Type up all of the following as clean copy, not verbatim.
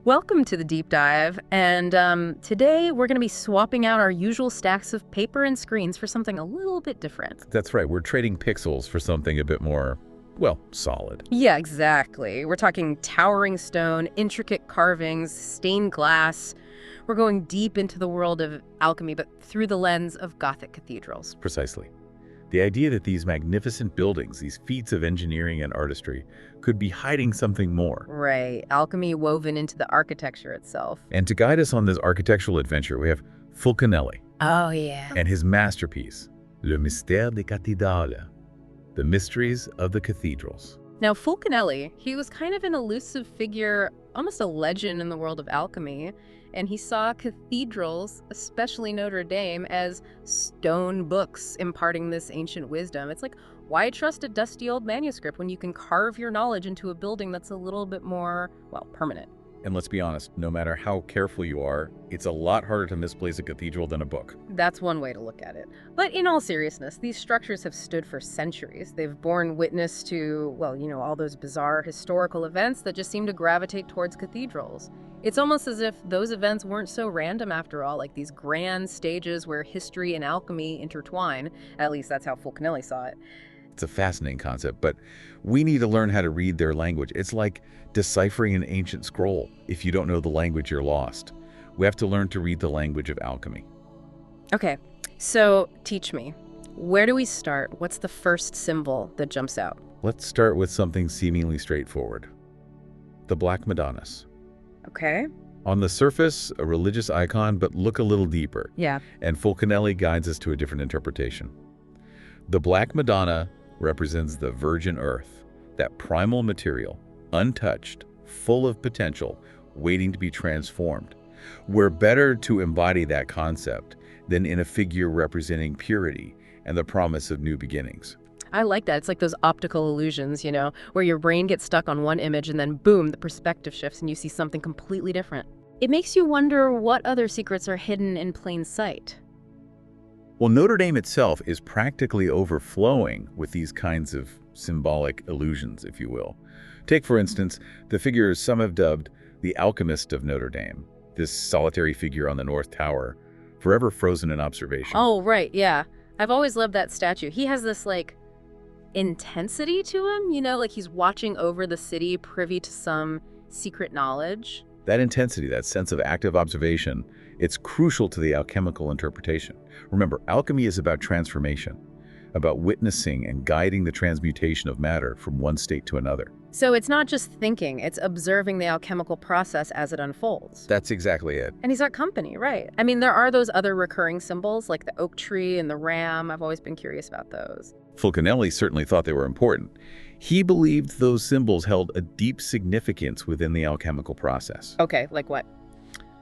Welcome to the deep dive, and today we're going to be swapping out our usual stacks of paper and screens for something a little bit different. That's right, we're trading pixels for something a bit more, well, solid. Yeah, exactly. We're talking towering stone, intricate carvings, stained glass. We're going deep into the world of alchemy, but through the lens of Gothic cathedrals. Precisely. The idea that these magnificent buildings, these feats of engineering and artistry, could be hiding something more. Right, alchemy woven into the architecture itself. And to guide us on this architectural adventure, we have Fulcanelli Oh, yeah. and his masterpiece, Le Mystère des Cathédrales, the mysteries of the cathedrals. Now, Fulcanelli, he was kind of an elusive figure, almost a legend in the world of alchemy, and he saw cathedrals, especially Notre Dame, as stone books imparting this ancient wisdom. It's like, why trust a dusty old manuscript when you can carve your knowledge into a building that's a little bit more, well, permanent? And let's be honest, no matter how careful you are, it's a lot harder to misplace a cathedral than a book. That's one way to look at it. But in all seriousness, these structures have stood for centuries. They've borne witness to, well, all those bizarre historical events that just seem to gravitate towards cathedrals. It's almost as if those events weren't so random after all, like these grand stages where history and alchemy intertwine. At least that's how Fulcanelli saw it. It's a fascinating concept, but we need to learn how to read their language. It's like deciphering an ancient scroll. If you don't know the language, you're lost. We have to learn to read the language of alchemy. Okay, so teach me. Where do we start? What's the first symbol that jumps out? Let's start with something seemingly straightforward. The Black Madonnas. Okay. On the surface, a religious icon, but look a little deeper. Yeah. And Fulcanelli guides us to a different interpretation. The Black Madonna represents the virgin earth, that primal material, untouched, full of potential, waiting to be transformed. We're better to embody that concept than in a figure representing purity and the promise of new beginnings. I like that. It's like those optical illusions, where your brain gets stuck on one image and then boom, the perspective shifts and you see something completely different. It makes you wonder what other secrets are hidden in plain sight. Well, Notre Dame itself is practically overflowing with these kinds of symbolic illusions, if you will. Take, for instance, the figure some have dubbed the alchemist of Notre Dame, this solitary figure on the North Tower, forever frozen in observation. Oh, right, yeah. I've always loved that statue. He has this, intensity to him, like he's watching over the city, privy to some secret knowledge. That intensity, that sense of active observation, it's crucial to the alchemical interpretation. Remember, alchemy is about transformation, about witnessing and guiding the transmutation of matter from one state to another. So it's not just thinking, it's observing the alchemical process as it unfolds. That's exactly it. And he's got company, right? I mean, there are those other recurring symbols, like the oak tree and the ram. I've always been curious about those. Fulcanelli certainly thought they were important. He believed those symbols held a deep significance within the alchemical process. Okay, like what?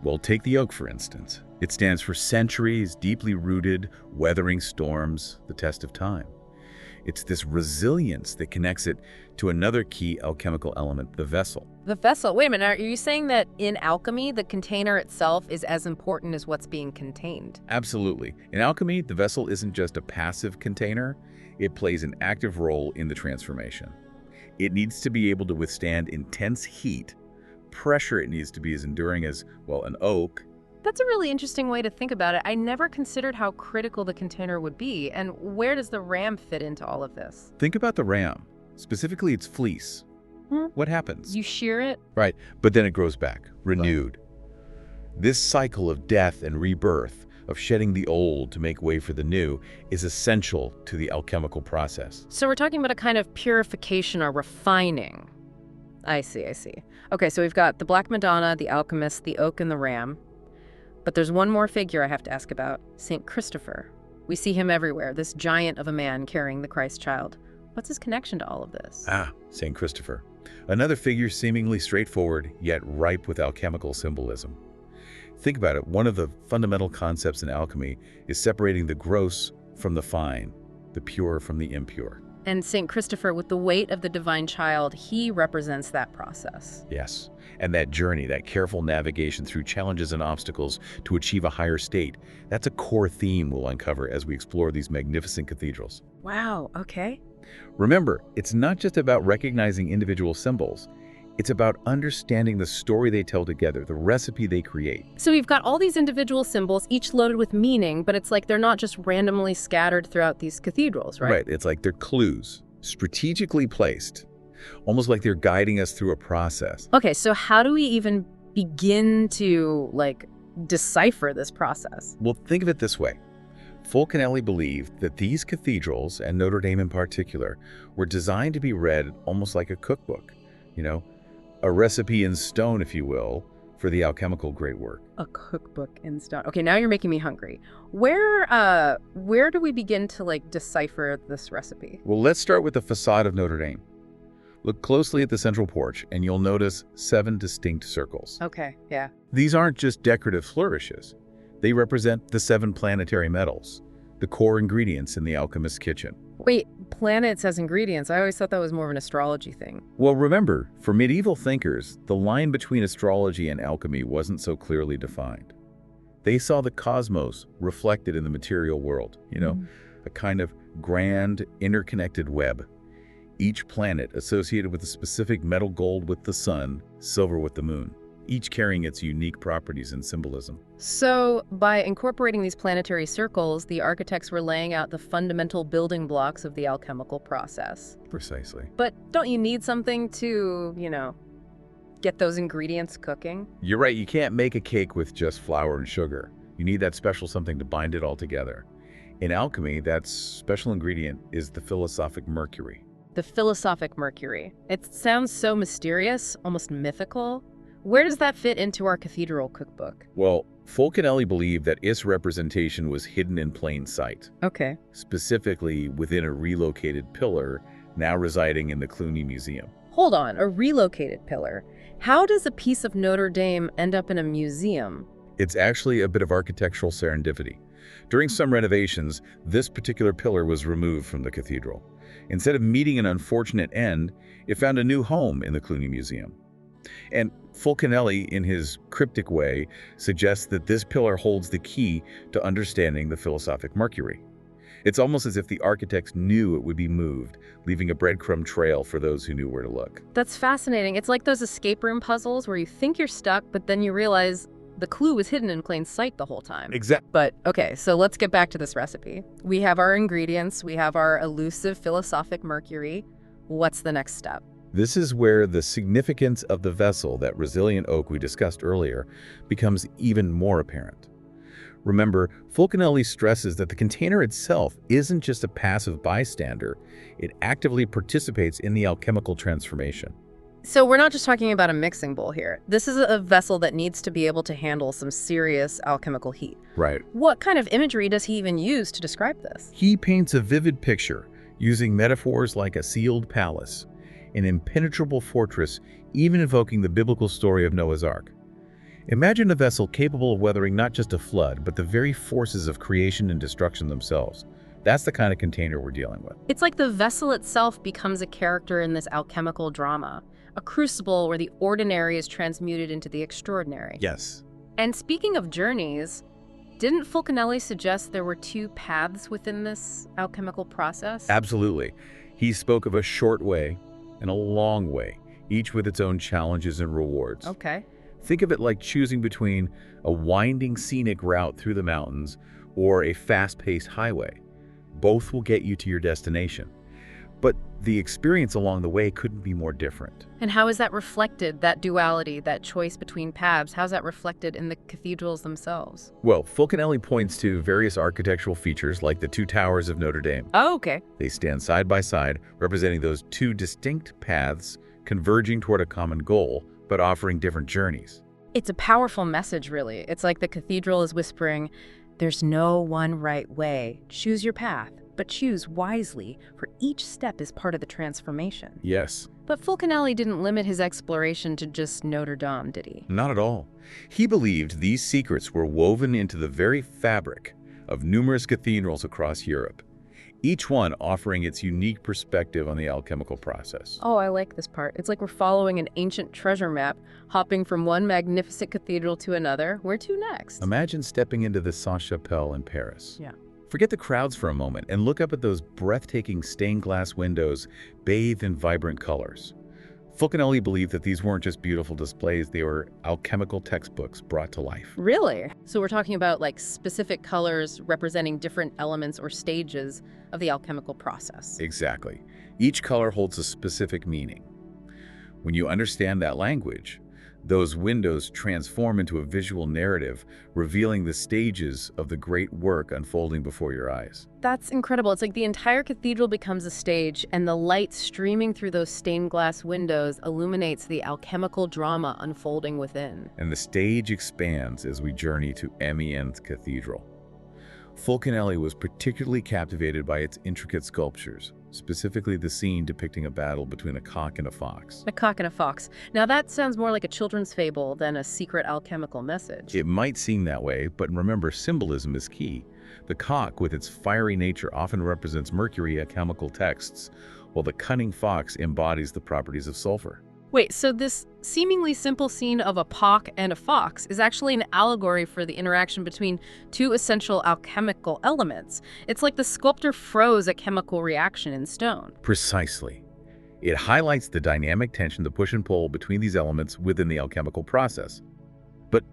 Well, take the oak, for instance. It stands for centuries, deeply rooted, weathering storms, the test of time. It's this resilience that connects it to another key alchemical element, the vessel. The vessel. Wait a minute, are you saying that in alchemy, the container itself is as important as what's being contained? Absolutely. In alchemy, the vessel isn't just a passive container. It plays an active role in the transformation. It needs to be able to withstand intense heat. Pressure, it needs to be as enduring as, well, an oak. That's a really interesting way to think about it. I never considered how critical the container would be. And where does the ram fit into all of this? Think about the ram, specifically its fleece. What happens? You shear it? Right, but then it grows back, renewed. This cycle of death and rebirth, of shedding the old to make way for the new, is essential to the alchemical process. So we're talking about a kind of purification or refining. I see. Okay, so we've got the Black Madonna, the alchemist, the oak, and the ram. But there's one more figure I have to ask about, St. Christopher. We see him everywhere, this giant of a man carrying the Christ child. What's his connection to all of this? St. Christopher. Another figure seemingly straightforward, yet ripe with alchemical symbolism. Think about it, one of the fundamental concepts in alchemy is separating the gross from the fine, the pure from the impure. And St. Christopher, with the weight of the divine child, he represents that process. Yes, and that journey, that careful navigation through challenges and obstacles to achieve a higher state, that's a core theme we'll uncover as we explore these magnificent cathedrals. Wow, okay. Remember, it's not just about recognizing individual symbols. It's about understanding the story they tell together, the recipe they create. So we've got all these individual symbols, each loaded with meaning, but it's like they're not just randomly scattered throughout these cathedrals, right? Right, it's like they're clues, strategically placed, almost like they're guiding us through a process. Okay, so how do we even begin to, like, decipher this process? Well, think of it this way. Fulcanelli believed that these cathedrals, and Notre Dame in particular, were designed to be read almost like a cookbook, a recipe in stone, if you will, for the alchemical great work. A cookbook in stone. Okay, now you're making me hungry. Where do we begin to, like, decipher this recipe? Well, let's start with the facade of Notre Dame. Look closely at the central porch, and you'll notice 7 distinct circles. Okay, yeah. These aren't just decorative flourishes. They represent the 7 planetary metals, the core ingredients in the alchemist's kitchen. Wait, planets as ingredients? I always thought that was more of an astrology thing. Well, remember, for medieval thinkers, the line between astrology and alchemy wasn't so clearly defined. They saw the cosmos reflected in the material world, a kind of grand, interconnected web. Each planet associated with a specific metal: gold with the sun, silver with the moon, each carrying its unique properties and symbolism. So, by incorporating these planetary circles, the architects were laying out the fundamental building blocks of the alchemical process. Precisely. But don't you need something to, get those ingredients cooking? You're right, you can't make a cake with just flour and sugar. You need that special something to bind it all together. In alchemy, that special ingredient is the philosophic mercury. The philosophic mercury. It sounds so mysterious, almost mythical. Where does that fit into our cathedral cookbook? Well, Fulcanelli believed that its representation was hidden in plain sight, Okay. specifically within a relocated pillar now residing in the Cluny Museum. Hold on, a relocated pillar. How does a piece of Notre Dame end up in a museum? It's actually a bit of architectural serendipity. During some renovations, this particular pillar was removed from the cathedral. Instead of meeting an unfortunate end, it found a new home in the Cluny Museum. And Fulcanelli, in his cryptic way, suggests that this pillar holds the key to understanding the philosophic mercury. It's almost as if the architects knew it would be moved, leaving a breadcrumb trail for those who knew where to look. That's fascinating. It's like those escape room puzzles where you think you're stuck, but then you realize the clue was hidden in plain sight the whole time. Exactly. But, okay, so let's get back to this recipe. We have our ingredients. We have our elusive philosophic mercury. What's the next step? This is where the significance of the vessel, that resilient oak we discussed earlier, becomes even more apparent. Remember, Fulcanelli stresses that the container itself isn't just a passive bystander, it actively participates in the alchemical transformation. So we're not just talking about a mixing bowl here. This is a vessel that needs to be able to handle some serious alchemical heat. Right. What kind of imagery does he even use to describe this? He paints a vivid picture, using metaphors like a sealed palace, an impenetrable fortress, even evoking the biblical story of Noah's Ark. Imagine a vessel capable of weathering not just a flood, but the very forces of creation and destruction themselves. That's the kind of container we're dealing with. It's like the vessel itself becomes a character in this alchemical drama, a crucible where the ordinary is transmuted into the extraordinary. Yes. And speaking of journeys, didn't Fulcanelli suggest there were 2 paths within this alchemical process? Absolutely. He spoke of a short way and a long way, each with its own challenges and rewards. Okay. Think of it like choosing between a winding scenic route through the mountains or a fast-paced highway. Both will get you to your destination. But the experience along the way couldn't be more different. And how is that reflected, that duality, that choice between paths? How's that reflected in the cathedrals themselves? Well, Fulcanelli points to various architectural features like the 2 towers of Notre Dame. Oh, okay. They stand side by side, representing those 2 distinct paths converging toward a common goal, but offering different journeys. It's a powerful message, really. It's like the cathedral is whispering, there's no one right way. Choose your path, but choose wisely, for each step is part of the transformation. Yes. But Fulcanelli didn't limit his exploration to just Notre Dame, did he? Not at all. He believed these secrets were woven into the very fabric of numerous cathedrals across Europe, each one offering its unique perspective on the alchemical process. Oh, I like this part. It's like we're following an ancient treasure map, hopping from one magnificent cathedral to another. Where to next? Imagine stepping into the Sainte-Chapelle in Paris. Yeah. Forget the crowds for a moment and look up at those breathtaking stained glass windows bathed in vibrant colors. Fulcanelli believed that these weren't just beautiful displays, they were alchemical textbooks brought to life. Really? So we're talking about like specific colors representing different elements or stages of the alchemical process. Exactly. Each color holds a specific meaning. When you understand that language, those windows transform into a visual narrative, revealing the stages of the great work unfolding before your eyes. That's incredible. It's like the entire cathedral becomes a stage, and the light streaming through those stained glass windows illuminates the alchemical drama unfolding within. And the stage expands as we journey to Amiens Cathedral. Fulcanelli was particularly captivated by its intricate sculptures, specifically the scene depicting a battle between a cock and a fox. A cock and a fox. Now that sounds more like a children's fable than a secret alchemical message. It might seem that way, but remember, symbolism is key. The cock, with its fiery nature, often represents mercury alchemical texts, while the cunning fox embodies the properties of sulfur. Wait, so this seemingly simple scene of a cock and a fox is actually an allegory for the interaction between two essential alchemical elements. It's like the sculptor froze a chemical reaction in stone. Precisely. It highlights the dynamic tension, the push and pull between these elements within the alchemical process. But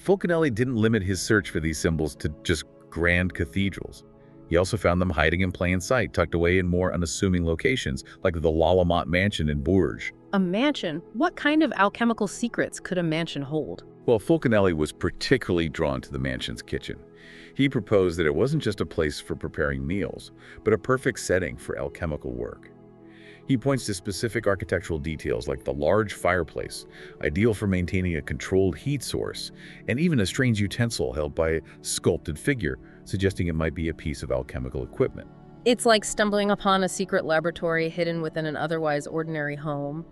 Fulcanelli didn't limit his search for these symbols to just grand cathedrals. He also found them hiding in plain sight, tucked away in more unassuming locations, like the Lamont mansion in Bourges. A mansion? What kind of alchemical secrets could a mansion hold? Well, Fulcanelli was particularly drawn to the mansion's kitchen. He proposed that it wasn't just a place for preparing meals, but a perfect setting for alchemical work. He points to specific architectural details like the large fireplace, ideal for maintaining a controlled heat source, and even a strange utensil held by a sculpted figure, suggesting it might be a piece of alchemical equipment. It's like stumbling upon a secret laboratory hidden within an otherwise ordinary home.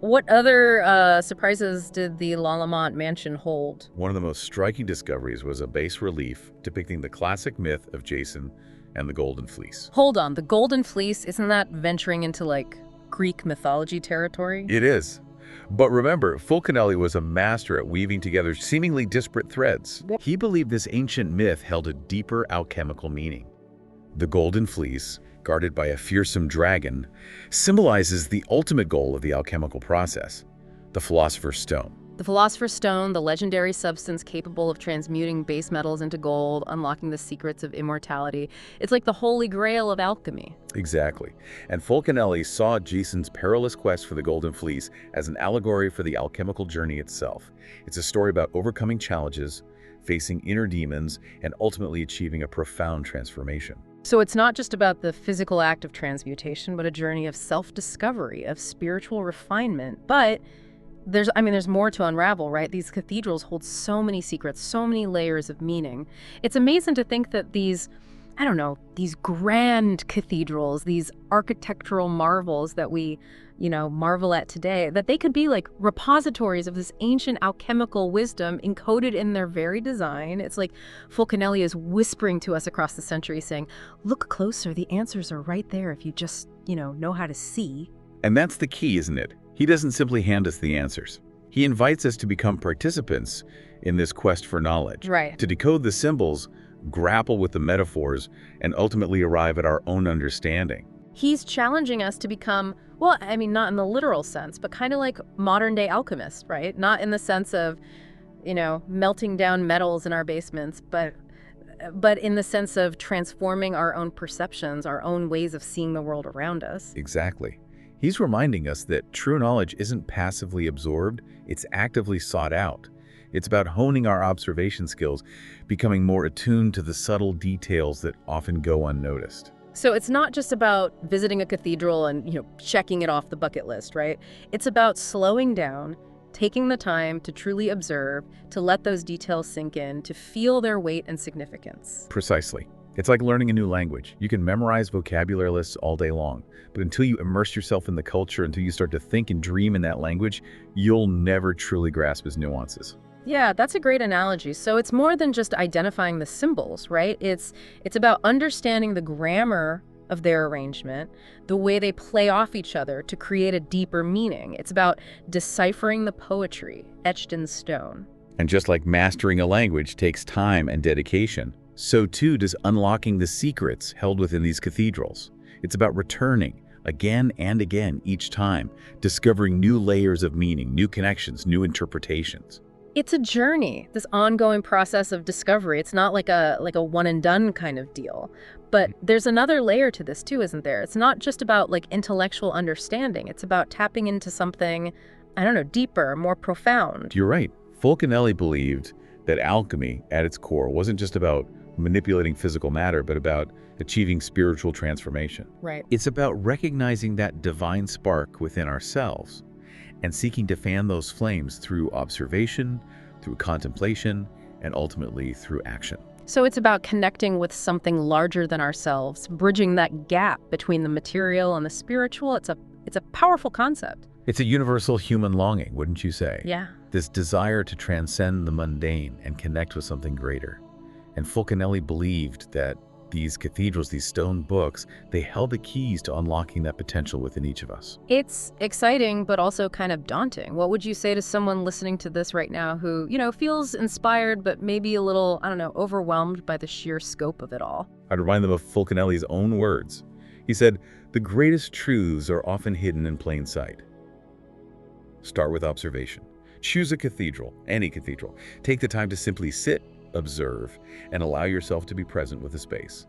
What other surprises did the Lamont mansion hold? One of the most striking discoveries was a bas relief depicting the classic myth of Jason and the Golden Fleece. Hold on, the Golden Fleece, isn't that venturing into like Greek mythology territory? It is. But remember, Fulcanelli was a master at weaving together seemingly disparate threads. He believed this ancient myth held a deeper alchemical meaning. The Golden Fleece, guarded by a fearsome dragon, symbolizes the ultimate goal of the alchemical process, the philosopher's stone. The Philosopher's Stone, the legendary substance capable of transmuting base metals into gold, unlocking the secrets of immortality. It's like the holy grail of alchemy. Exactly. And Fulcanelli saw Jason's perilous quest for the Golden Fleece as an allegory for the alchemical journey itself. It's a story about overcoming challenges, facing inner demons, and ultimately achieving a profound transformation. So it's not just about the physical act of transmutation, but a journey of self-discovery, of spiritual refinement. But there's more to unravel, right? These cathedrals hold so many secrets, so many layers of meaning. It's amazing to think that these grand cathedrals, these architectural marvels that we, marvel at today, that they could be like repositories of this ancient alchemical wisdom encoded in their very design. It's like Fulcanelli is whispering to us across the centuries saying, look closer, the answers are right there if you just, know how to see. And that's the key, isn't it? He doesn't simply hand us the answers. He invites us to become participants in this quest for knowledge. Right. To decode the symbols, grapple with the metaphors, and ultimately arrive at our own understanding. He's challenging us to become, not in the literal sense, but kind of like modern-day alchemists, right? Not in the sense of, melting down metals in our basements, but in the sense of transforming our own perceptions, our own ways of seeing the world around us. Exactly. He's reminding us that true knowledge isn't passively absorbed, it's actively sought out. It's about honing our observation skills, becoming more attuned to the subtle details that often go unnoticed. So it's not just about visiting a cathedral and, checking it off the bucket list, right? It's about slowing down, taking the time to truly observe, to let those details sink in, to feel their weight and significance. Precisely. It's like learning a new language. You can memorize vocabulary lists all day long, but until you immerse yourself in the culture, until you start to think and dream in that language, you'll never truly grasp its nuances. Yeah, that's a great analogy. So it's more than just identifying the symbols, right? It's about understanding the grammar of their arrangement, the way they play off each other to create a deeper meaning. It's about deciphering the poetry etched in stone. And just like mastering a language takes time and dedication, so too does unlocking the secrets held within these cathedrals. It's about returning, again and again each time, discovering new layers of meaning, new connections, new interpretations. It's a journey, this ongoing process of discovery. It's not like a one and done kind of deal. But there's another layer to this too, isn't there? It's not just about like intellectual understanding. It's about tapping into something, I don't know, deeper, more profound. You're right. Fulcanelli believed that alchemy, at its core, wasn't just about manipulating physical matter, but about achieving spiritual transformation. Right. It's about recognizing that divine spark within ourselves and seeking to fan those flames through observation, through contemplation, and ultimately through action. So it's about connecting with something larger than ourselves, bridging that gap between the material and the spiritual. It's a powerful concept. It's a universal human longing, wouldn't you say? Yeah. This desire to transcend the mundane and connect with something greater. And Fulcanelli believed that these cathedrals, these stone books, they held the keys to unlocking that potential within each of us. It's exciting, but also kind of daunting. What would you say to someone listening to this right now who, feels inspired, but maybe a little, I don't know, overwhelmed by the sheer scope of it all? I'd remind them of Fulcanelli's own words. He said, "The greatest truths are often hidden in plain sight." Start with observation. Choose a cathedral, any cathedral. Take the time to simply sit, observe, and allow yourself to be present with the space.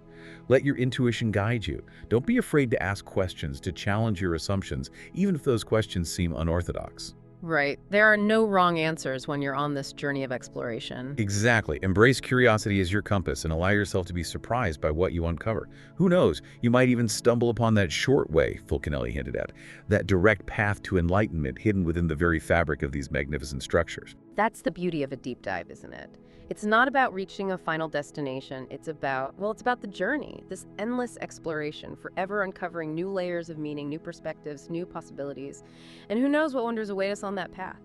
Let your intuition guide you. Don't be afraid to ask questions, to challenge your assumptions, even if those questions seem unorthodox. Right. There are no wrong answers when you're on this journey of exploration. Exactly. Embrace curiosity as your compass and allow yourself to be surprised by what you uncover. Who knows, you might even stumble upon that short way Fulcanelli hinted at, that direct path to enlightenment hidden within the very fabric of these magnificent structures. That's the beauty of a deep dive, isn't it? It's not about reaching a final destination. It's about the journey, this endless exploration, forever uncovering new layers of meaning, new perspectives, new possibilities. And who knows what wonders await us on that path.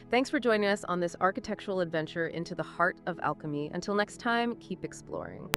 Thanks for joining us on this architectural adventure into the heart of alchemy. Until next time, keep exploring.